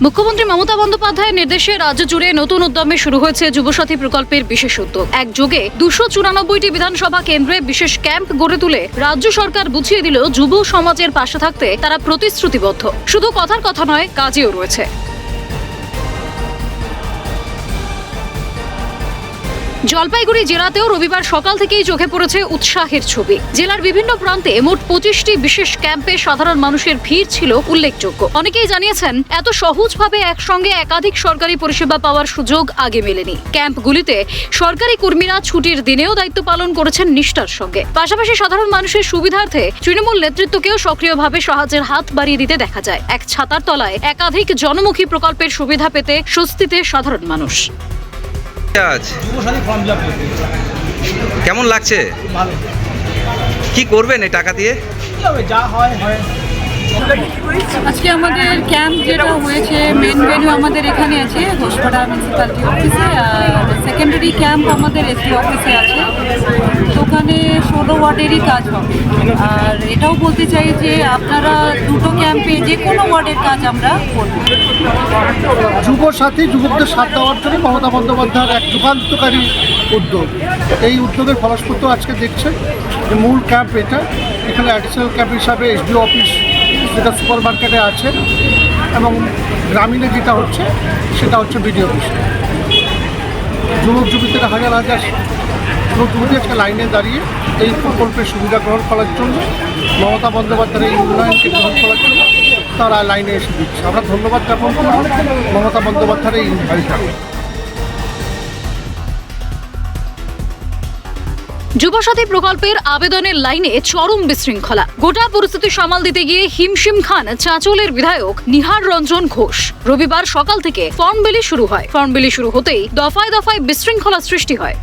মুখ্যমন্ত্রী মমতা বন্দ্যোপাধ্যায়ের নির্দেশে রাজ্য জুড়ে নতুন উদ্যমে শুরু হয়েছে যুবসাথী প্রকল্পের বিশেষ উদ্যোগ। একযোগে 294টি বিধানসভা কেন্দ্রে বিশেষ ক্যাম্প গড়ে তুলে রাজ্য সরকার বুঝিয়ে দিল যুব সমাজের পাশে থাকতে তারা প্রতিশ্রুতিবদ্ধ। শুধু কথার কথা নয়, কাজেও রয়েছে। জলপাইগুড়ি জেলাতেও রবিবার সকাল থেকেই চোখে পড়েছে উৎসাহের ছবি। জেলার বিভিন্ন প্রান্তে মোট 25টি বিশেষ ক্যাম্পে সাধারণ মানুষের ভিড় ছিল উল্লেখযোগ্য। অনেকেই জানিয়েছেন, এত সহজভাবে একসঙ্গে একাধিক সরকারি পরিষেবা পাওয়ার সুযোগ আগে মেলেনি। ক্যাম্পগুলিতে সরকারি কর্মীরা ছুটির দিনেও দায়িত্ব পালন করেছেন নিষ্ঠার সঙ্গে। পাশাপাশি সাধারণ মানুষের সুবিধার্থে তৃণমূল নেতৃত্বকেও সক্রিয়ভাবে সাহায্যের হাত বাড়িয়ে দিতে দেখা যায়। এক ছাতার তলায় একাধিক জনমুখী প্রকল্পের সুবিধা পেতে স্বস্তিতে সাধারণ মানুষ। কেমন লাগছে? কি করবেন এই টাকা দিয়ে? আজকে আমাদের ক্যাম্প যেটা হয়েছে, মেন ভেন্যু আমাদের এখানে আছে ঘোষপাড়া মিউনিসিপ্যালিটি অফিসে, আর সেকেন্ডারি ক্যাম্প আমাদের এসডি অফিসে আছে। তো ওখানে 16 ওয়ার্ডেরই কাজ হবে। আর এটাও বলতে চাই যে আপনারা দুটো ক্যাম্পে যে কোনো ওয়ার্ডের কাজ আমরা করব। যুব সাথী যুবকদের সাথ দেওয়ার জন্য মমতা বন্দ্যোপাধ্যায়ের এক যুগান্তকারী উদ্যোগ। এই উদ্যোগের ফলস্বরূপ আজকে দেখছেন যে মূল ক্যাম্প এটা, এখানে অ্যাডিশনাল ক্যাম্প হিসাবে এসডিও অফিস যেটা সুপার মার্কেটে আছে, এবং গ্রামীণে যেটা হচ্ছে সেটা হচ্ছে বিডিও অফিস। যুবক যুবতীরা হাজার হাজার যুবক যুবতী আজকে লাইনে দাঁড়িয়ে এই প্রকল্পের সুবিধা গ্রহণ করার জন্য, মমতা বন্দ্যোপাধ্যায়ের এই উন্নয়নকে গ্রহণ করার জন্য তারা লাইনে এসে দিচ্ছে। আমরা ধন্যবাদ জ্ঞাপন করব মমতা বন্দ্যোপাধ্যায়ের এই ইনভাইটকে। যুবসাথী প্রকল্পের আবেদনের লাইনে চরম বিশৃঙ্খলা। গোটা পরিস্থিতি সামাল দিতে গিয়ে হিমশিম খান চাঁচলের বিধায়ক নিহার রঞ্জন ঘোষ। রবিবার সকাল থেকে ফর্ম বিলি শুরু হয়। ফর্ম বিলি শুরু হতেই দফায় দফায় বিশৃঙ্খলা সৃষ্টি হয়।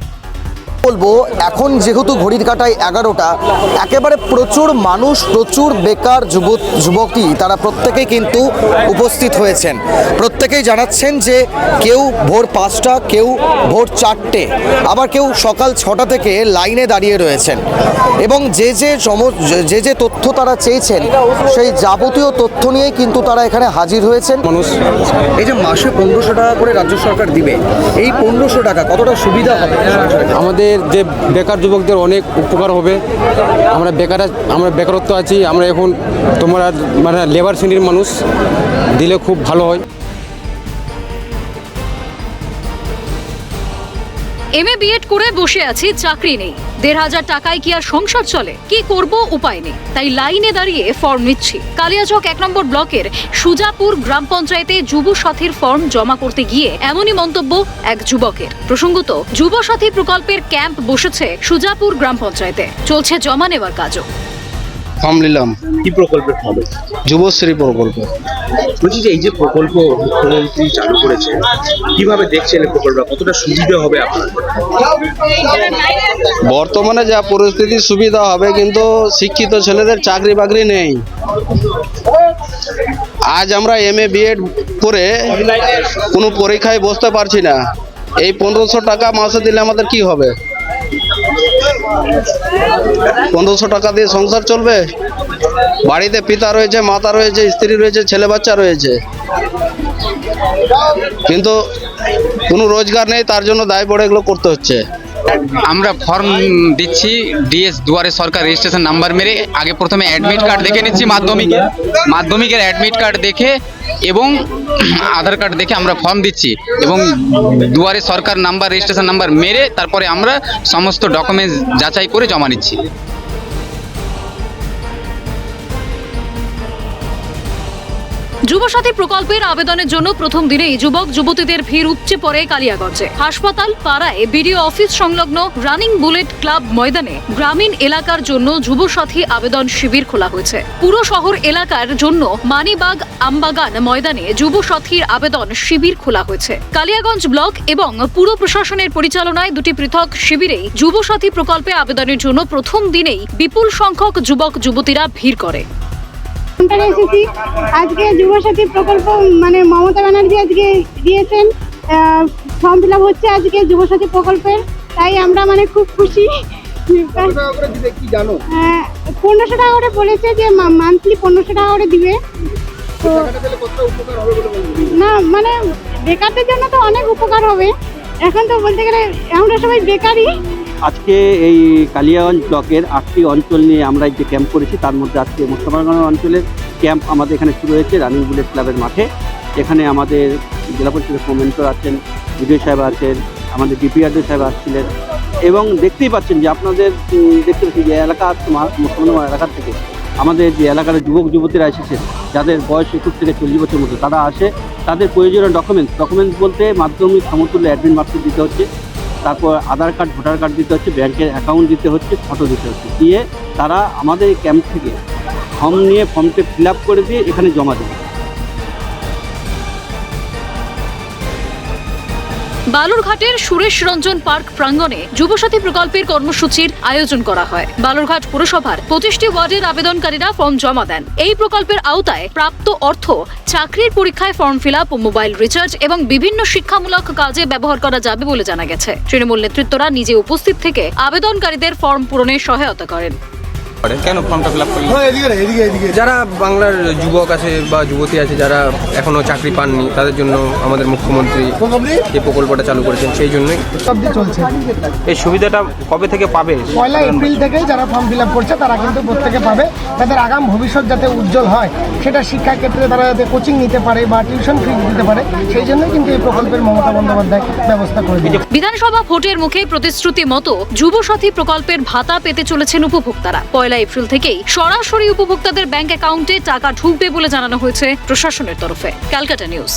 বলবো, এখন যেহেতু ঘড়ির কাঁটায় 11টা, একেবারে প্রচুর মানুষ, প্রচুর বেকার যুবতী তারা প্রত্যেকেই কিন্তু উপস্থিত হয়েছেন। প্রত্যেকেই জানাচ্ছেন যে কেউ ভোর 5টা, কেউ ভোর 4টে, আবার কেউ সকাল 6টা থেকে লাইনে দাঁড়িয়ে রয়েছেন এবং যে যে তথ্য তারা চেয়েছেন সেই যাবতীয় তথ্য নিয়েই কিন্তু তারা এখানে হাজির হয়েছেন। মানুষ এই যে মাসে 1500 টাকা করে রাজ্য সরকার দিবে, এই 1500 টাকা কতটা সুবিধা হবে আমাদের যে বেকার যুবকদের? অনেক উপকার হবে। আমরা বেকারত্ব আছি, আমরা এখন তোমরা মানে লেবার শ্রেণীর মানুষ দিলে খুব ভালো হয়। এমএ বিএড করে বসে আছি, চাকরি নেই। 1500 টাকায় কি আর সংসার চলে? কি করব, উপায় নেই। তাই লাইনে দাঁড়িয়ে ফর্ম নিচ্ছি। কালিয়াচক 1 নম্বর ব্লকের সুজাপুর গ্রাম পঞ্চায়েতে যুব সাথীর ফর্ম জমা করতে গিয়ে এমনই মন্তব্য এক যুবকের। প্রসঙ্গত, যুব সাথী প্রকল্পের ক্যাম্প বসেছে সুজাপুর গ্রাম পঞ্চায়েতে। চলছে জমা নেওয়ার কাজও। ফর্ম নিলাম। কি প্রকল্পের হবে? যুবশ্রী প্রকল্প। বলছি যে এই যে প্রকল্প মুখ্যমন্ত্রী চালু করেছে, কিভাবে দেখছেন এই প্রকল্পটা? কতটা সুবিধা হবে আপনার? বর্তমানে যা পরিস্থিতি সুবিধা হবে, কিন্তু শিক্ষিত ছেলেদের চাকরি বাকরি নেই। আজ আমরা এমএ বিএড করে কোনো পরীক্ষায় বসতে পারছি না। এই 1500 টাকা মাসে দিলে আমাদের কি হবে? 1500 টাকা দিয়ে সংসার চলবে? বাড়িতে পিতা রয়েছে, মাতা রয়েছে, স্ত্রী রয়েছে, ছেলে বাচ্চা রয়েছে, কিন্তু কোনো রোজগার নেই। তার জন্য দায় পড়ে এগুলো করতে হচ্ছে। আমরা ফর্ম দিচ্ছি ডিএস দুয়ারে সরকার রেজিস্ট্রেশন নাম্বার মেরে। আগে প্রথমে অ্যাডমিট কার্ড দেখে নিচ্ছি, মাধ্যমিকের অ্যাডমিট কার্ড দেখে এবং আধার কার্ড দেখে আমরা ফর্ম দিচ্ছি, এবং দুয়ারে সরকার নাম্বার রেজিস্ট্রেশন নাম্বার মেরে তারপরে আমরা সমস্ত ডকুমেন্টস যাচাই করে জমা নিচ্ছি। যুবসাথী প্রকল্পের আবেদনের জন্য প্রথম দিনেই যুবক যুবতীদের ভিড় উপচে পড়ে কালিয়াগঞ্জে। হাসপাতাল পাড়ায় বিডিও অফিস সংলগ্ন রানিং বুলেট ক্লাব ময়দানে গ্রামীণ এলাকার জন্য যুবসাথী আবেদন শিবির খোলা হয়েছে। পুরো শহর এলাকার জন্য মানিবাগ আমবাগান ময়দানে যুবসাথীর আবেদন শিবির খোলা হয়েছে। কালিয়াগঞ্জ ব্লক এবং পুর প্রশাসনের পরিচালনায় দুটি পৃথক শিবিরেই যুবসাথী প্রকল্পে আবেদনের জন্য প্রথম দিনেই বিপুল সংখ্যক যুবক যুবতীরা ভিড় করে। এসেছি আজকে যুবসাথী প্রকল্প, মানে মমতা ব্যানার্জি আজকে দিয়েছেন, ফর্ম ফিল আপ হচ্ছে আজকে যুবসাথী প্রকল্পের, তাই আমরা মানে খুব খুশি। 1500 টাকা করে বলেছে যে মান্থলি 1500 টাকা করে দিবে। তো না মানে বেকারদের জন্য তো অনেক উপকার হবে। এখন তো বলতে গেলে আমরা সবাই বেকারই। আজকে এই কালিয়াগঞ্জ ব্লকের 8টি অঞ্চল নিয়ে আমরা যে ক্যাম্প করেছি, তার মধ্যে আজকে মোস্তাফাগঞ্জ অঞ্চলের ক্যাম্প আমাদের এখানে শুরু হয়েছে রানিং বুলেট ক্লাবের মাঠে। এখানে আমাদের জেলা পরিষদের কমেন্টর আছেন, বিডিও সাহেব আছেন, আমাদের ডিপিআরডি সাহেব আসছিলেন, এবং দেখতেই পাচ্ছেন যে আপনাদের দেখতে পাচ্ছেন যে এলাকা মোস্তাফাগঞ্জ এলাকা থেকে আমাদের যে এলাকার যুবক যুবতীরা এসেছেন, যাদের বয়স 21 থেকে 40 বছরের মধ্যে, তারা আসে। তাদের প্রয়োজনীয় ডকুমেন্টস বলতে মাধ্যমিক সমতুল্য অ্যাডমিট মার্কশিট দিতে হচ্ছে, তারপর আধার কার্ড, ভোটার কার্ড দিতে হচ্ছে, ব্যাংকের অ্যাকাউন্ট দিতে হচ্ছে, ফটো দিতে হচ্ছে। দিয়ে তারা আমাদের এই ক্যাম্প থেকে ফর্মটা ফিল আপ করে দিয়ে এখানে জমা দেবে। বালুরঘাটের সুরেশ রঞ্জন পার্ক প্রাঙ্গণে যুবসাথী প্রকল্পের কর্মসূচির আয়োজন করা হয়। বালুরঘাট পুরসভার 25টি ওয়ার্ডের আবেদনকারীরা ফর্ম জমা দেন। এই প্রকল্পের আওতায় প্রাপ্ত অর্থ চাকরির পরীক্ষায় ফর্ম ফিল আপ ও মোবাইল রিচার্জ এবং বিভিন্ন শিক্ষামূলক কাজে ব্যবহার করা যাবে বলে জানা গেছে। তৃণমূল নেতৃত্বরা নিজে উপস্থিত থেকে আবেদনকারীদের ফর্ম পূরণে সহায়তা করেন। কেন ফর্মটা ফিল আপ করলেন? যারা বাংলার যুবক আছে বা যুবতী আছে, যারা এখনো চাকরি পাননি, তাদের জন্য আমাদের মুখ্যমন্ত্রী এই প্রকল্পটা চালু করেছেন, সেই জন্যই চলছে। এই সুবিধাটা কবে থেকে পাবে? 1 এপ্রিল থেকে যারা ফর্ম ফিল আপ করছে তারা কিন্তু প্রত্যেকে পাবে। তাদের আগাম ভবিষ্যৎ যাতে উজ্জ্বল হয়, সেটা শিক্ষা ক্ষেত্রে তারা যাতে কোচিং নিতে পারে বা টিউশন ফি দিতে পারে, সেই জন্যই কিন্তু এই প্রকল্পের মমতা বন্দ্যোপাধ্যায় ব্যবস্থা করে দিয়েছে। বিধানসভা ভোটের মুখে প্রতিশ্রুতি মতো যুবসাথী প্রকল্পের ভাতা পেতে চলেছেন উপভোক্তারা। 1 এপ্রিল থেকেই সরাসরি উপভোক্তাদের ব্যাংক অ্যাকাউন্টে টাকা ঢুকবে বলে জানানো হয়েছে প্রশাসনের তরফে। ক্যালকাটা নিউজ।